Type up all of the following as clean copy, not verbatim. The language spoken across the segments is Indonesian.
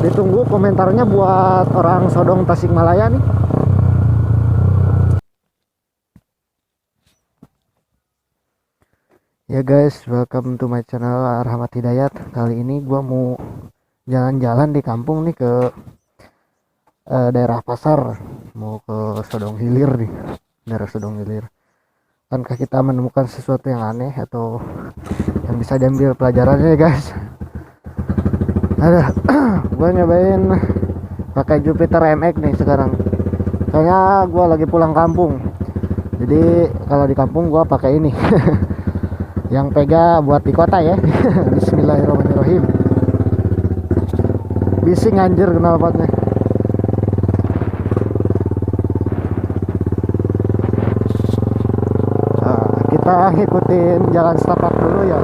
Ditunggu komentarnya buat orang Sodong Tasikmalaya nih. Ya guys, welcome to my channel Rahmat Hidayat. Kali ini gua mau jalan-jalan di kampung nih ke daerah pasar, mau ke Sodong Hilir nih, daerah Sodong Hilir. Akankah kita menemukan sesuatu yang aneh atau yang bisa diambil pelajarannya ya guys? Ada, gua nyobain pakai Jupiter MX nih sekarang. Soalnya gua lagi pulang kampung. Jadi kalau di kampung gua pakai ini. Yang Pega buat di kota ya. Bismillahirrahmanirrahim. Bising anjir knalpotnya. Nah, kita ngikutin jalan setapak dulu ya.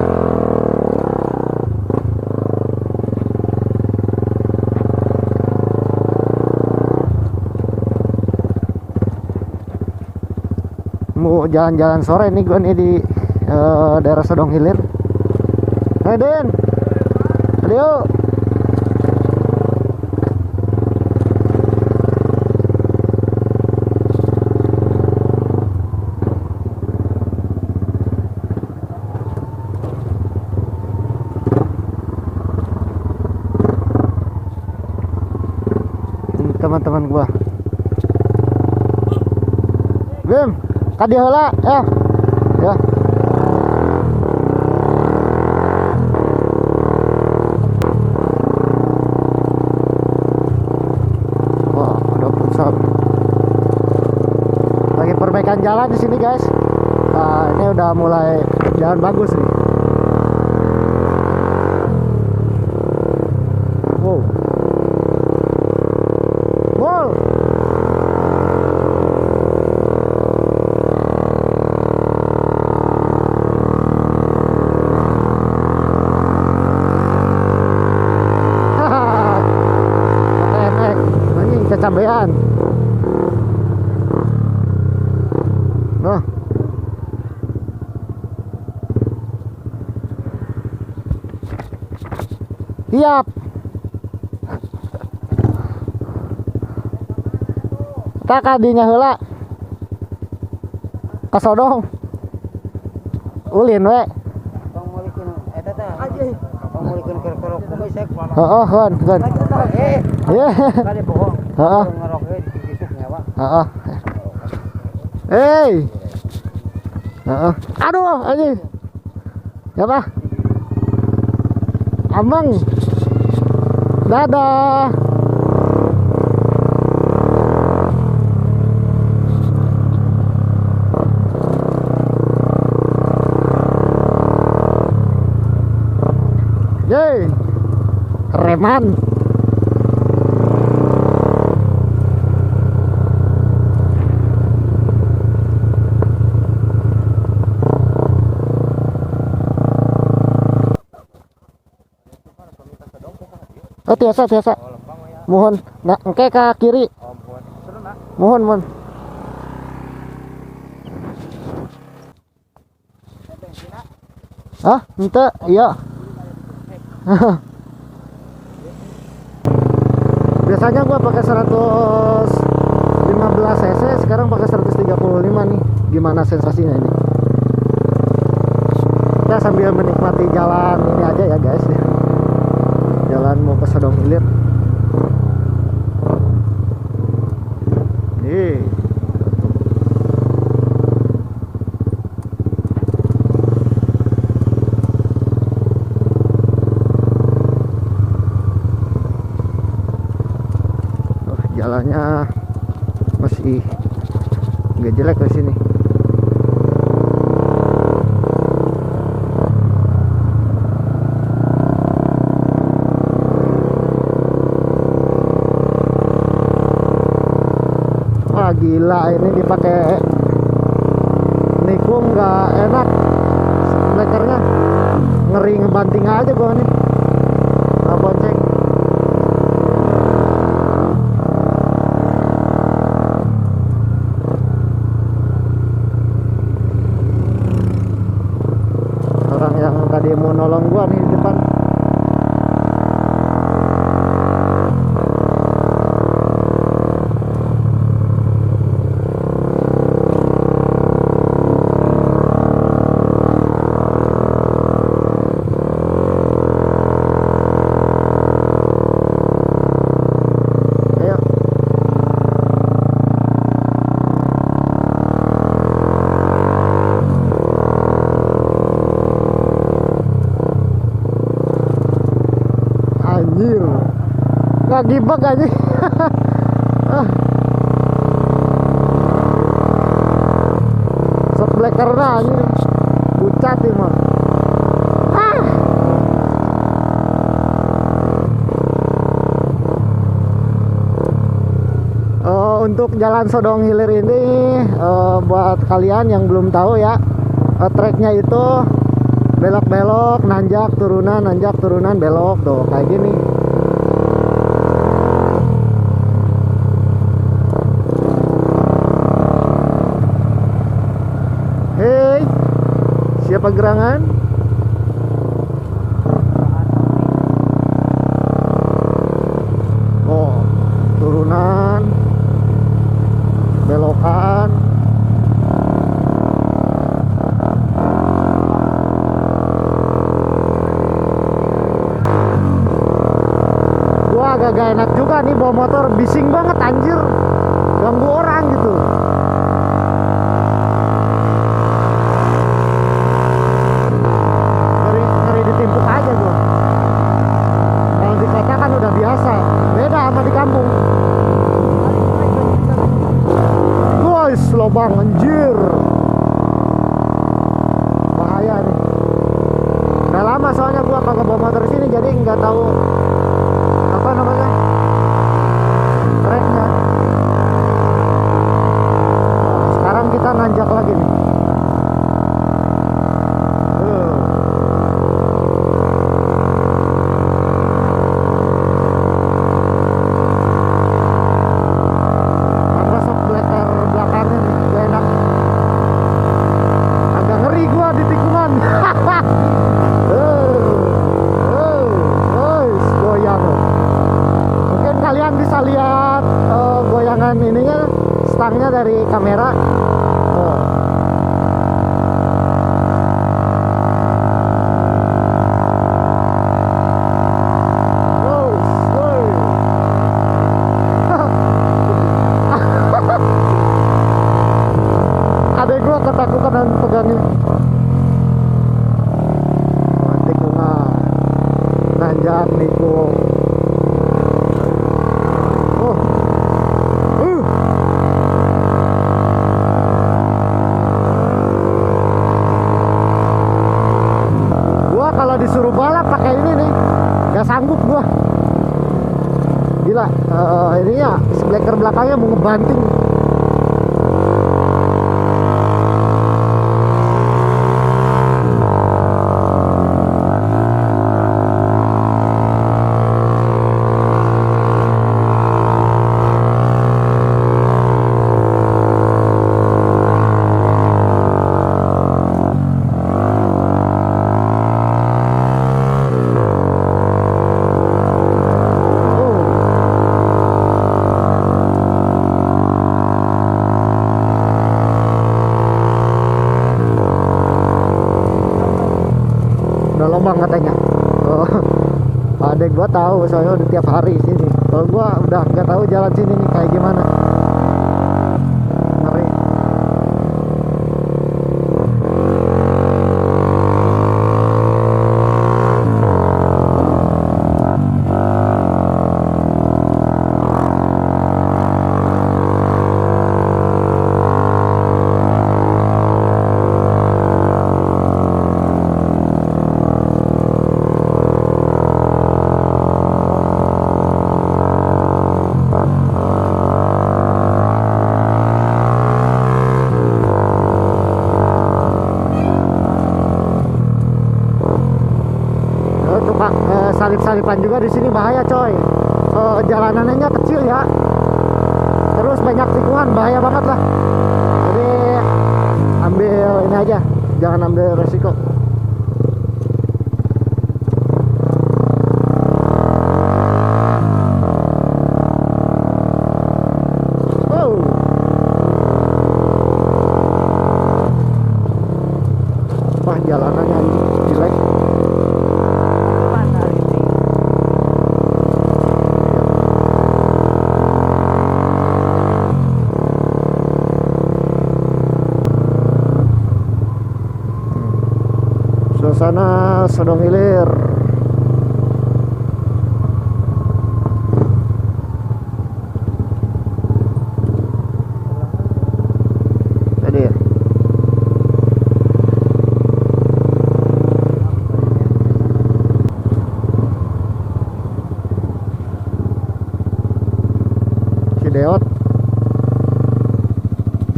Mau jalan-jalan sore nih gue nih di daerah Sodong Hilir. Hey Den, ayo. Teman-teman gua. Bim, kadi heula ya. Ya. Lagi perbaikan jalan di sini guys. Nah, ini udah mulai jalan bagus nih. Wow. Wow. Enak, ini kecabean. Noh. Siap. Tak kadinya heula. Ka Sodong. Ulin we. Pangmulikeun eta teh. Pangmulikeun keur kumaha sek. Heeh, kan. Iya. Kade bohong. Heeh. Ngerok we dikisuk nyawa. Heeh. Hey. Heeh. Aduh, anjing. Siapa? Amang. Dadah. Yeay. Reman. Oh tiasa. Mohon, nah engke ka kiri. Mohon. Ah, ente, iya. Biasanya gua pakai 115 cc, sekarang pakai 135 nih. Gimana sensasinya ini? Kita sambil menikmati jalan ini aja ya guys. Jalan mau ke Sodong Hilir. Jalannya masih nggak jelek ke sini. Wah gila, ini dipakai nikung nggak enak, snekernya ngeri ngebanting aja gua nih. Nggak bonceng. Orang yang tadi mau nolong gua nih di depan. agak gibek aja. Seblekerna aja pucat mah. Untuk jalan Sodong Hilir ini, buat kalian yang belum tahu ya, treknya itu belok-belok, nanjak turunan belok tuh kayak gini. Hei, siapa gerangan? Oh, turunan, belokan. Gua agak gak enak juga nih bawa motor, bising banget anjir, ganggu orang gitu. Ngeri ditimpuk aja gua. Kalau di kota kan udah biasa, beda sama di kampung. Guys, lobang anjir, bahaya nih. Udah lama soalnya gua kagak bawa motor sini, jadi nggak tahu apa namanya treknya. Nah, sekarang kita nanjak lagi nih. Ininya stangnya dari kamera. Oh. Adek gua ketakutan pegang ini. Mati gua nanjak niku. Kalau disuruh balap pakai ini nih gak sanggup gua, gila. Ininya sebleker belakangnya mau ngebanting. Lobang katanya. Oh, adek gua tahu soalnya udah tiap hari sini. Kalau gua udah nggak tahu jalan sini nih kayak gimana. Ngeri. Salip-salipan juga di sini bahaya coy. Jalanannya kecil ya, terus banyak tikungan, bahaya banget lah. Jadi ambil ini aja, jangan ambil resiko. Wah, jalanannya jelek. Suasana Sodong Hilir.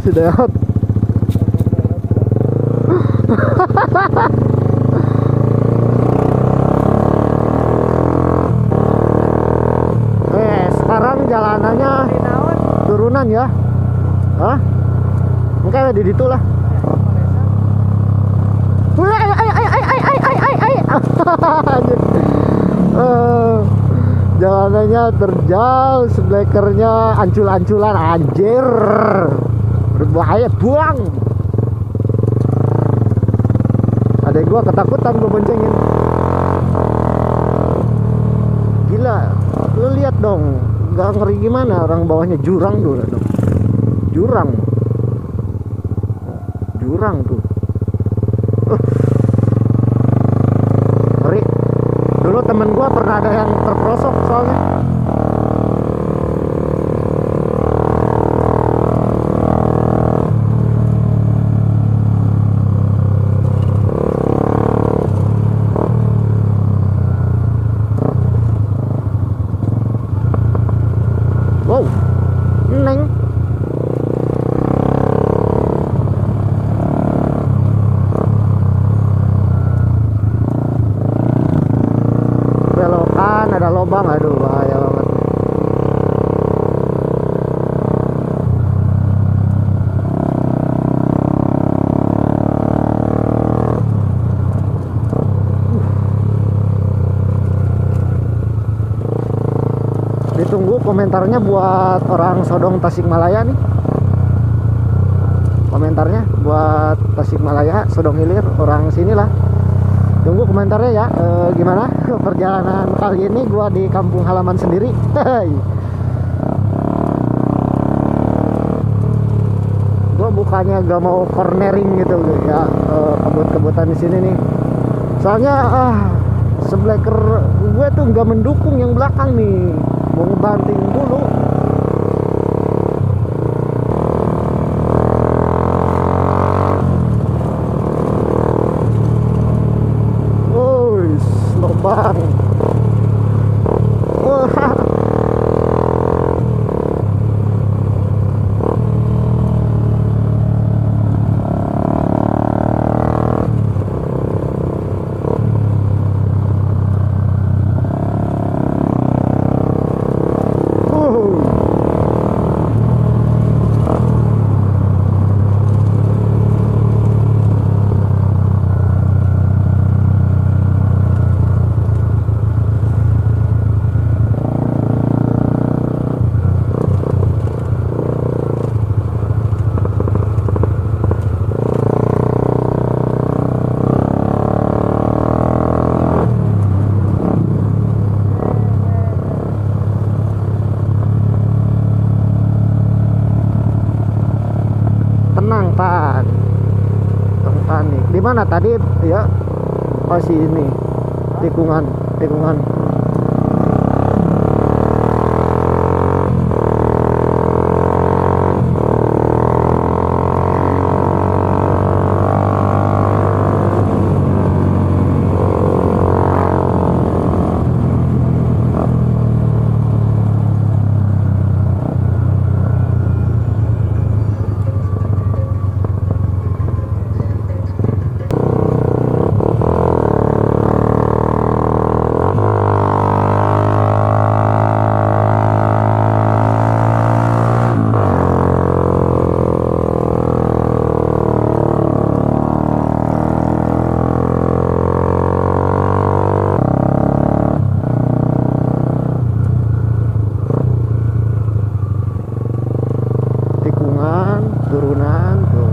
si Deot. Sekarang jalanannya turunan ya. Hah? Mungkin di situ lah. Jalanannya terjal, seblekernya ancul-anculan, anjir, berbahaya, buang. Adek gua ketakutan gua boncengin. Gila, lu lihat dong, nggak ngeri gimana, orang bawahnya jurang dulu dong, jurang tuh. Ngeri. Dulu temen gua pernah ada yang terperosok soalnya. Wow, neng. Belokan ada lubang, aduh bahaya banget. Ditunggu komentarnya buat orang Sodong Tasikmalaya nih. Komentarnya buat Tasikmalaya, Sodong Hilir, orang sinilah. Tunggu komentarnya ya. Gimana perjalanan kali ini gua di kampung halaman sendiri. Gua bukannya gak mau cornering gitu ya, kebut-kebutan di sini nih. Soalnya sebleker gue tuh nggak mendukung yang belakang nih, mau ngebanting dulu. Lubang. Tenang Pak, jangan panik. Di mana tadi ya? Oh sini, tikungan. Turunan tuh.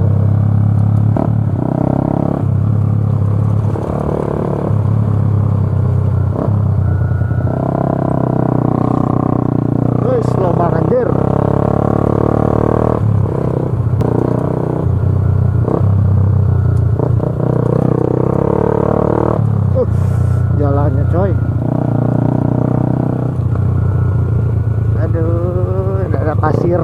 Wih, lubang anjir. Jalannya coy. Aduh, ada pasir.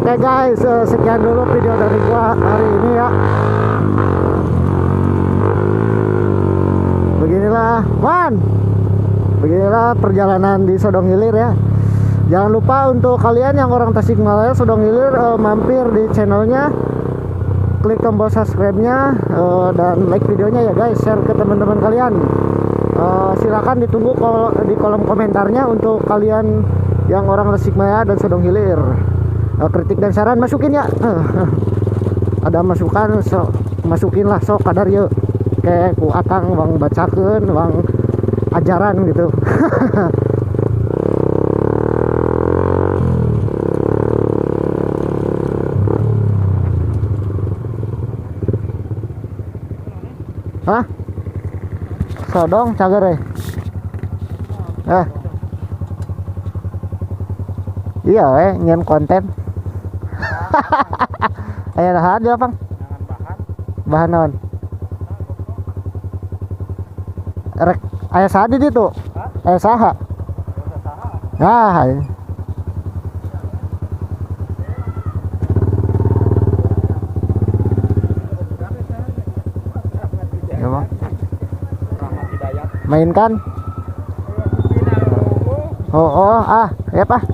Oke guys, sekian dulu video dari gua hari ini ya. Beginilah perjalanan di Sodong Hilir ya. Jangan lupa untuk kalian yang orang Tasikmalaya Sodong Hilir, mampir di channelnya, klik tombol subscribe-nya, dan like videonya ya guys, share ke teman-teman kalian. Silakan ditunggu di kolom komentarnya untuk kalian yang orang Tasikmalaya dan Sodong Hilir. Kritik dan saran masukin ya. Ada masukan masukin lah, sok kadar yuk. Kayak ku akang bang bacakeun, bang ajaran gitu. Hah? Sodong cager iya nyen konten. Aya nahan dia Bang? Bahan naon? Rek aya saha di ditu? Aya saha? Nah, ya Bang. Mainkan. Oh, ya Pak.